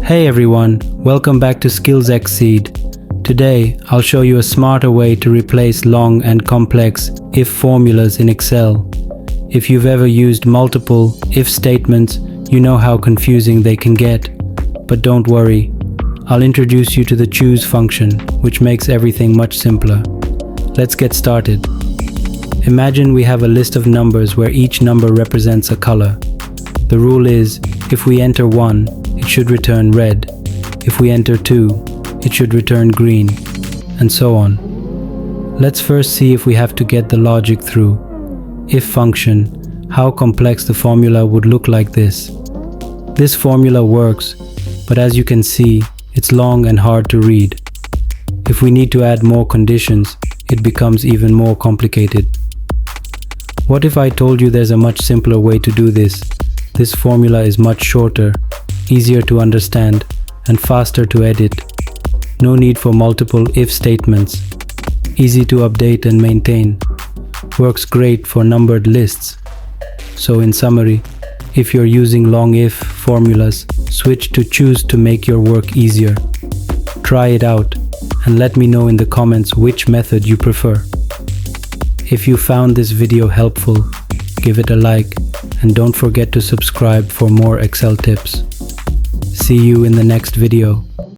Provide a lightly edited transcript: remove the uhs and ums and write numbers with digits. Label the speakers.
Speaker 1: Hey everyone, welcome back to Skills Exceed. Today, I'll show you a smarter way to replace long and complex if formulas in Excel. If you've ever used multiple if statements, you know how confusing they can get. But don't worry, I'll introduce you to the choose function, which makes everything much simpler. Let's get started. Imagine we have a list of numbers where each number represents a color. The rule is, if we enter 1, it should return red. If we enter 2, it should return green, and so on. Let's first see if we have to get the logic through. If function, how complex the formula would look like this. This formula works, but as you can see, it's long and hard to read. If we need to add more conditions, it becomes even more complicated. What if I told you there's a much simpler way to do this? This formula is much shorter, easier to understand, and faster to edit. No need for multiple if statements. Easy to update and maintain. Works great for numbered lists. So in summary, if you're using long if formulas, switch to choose to make your work easier. Try it out and let me know in the comments which method you prefer. If you found this video helpful, give it a like and don't forget to subscribe for more Excel tips. See you in the next video.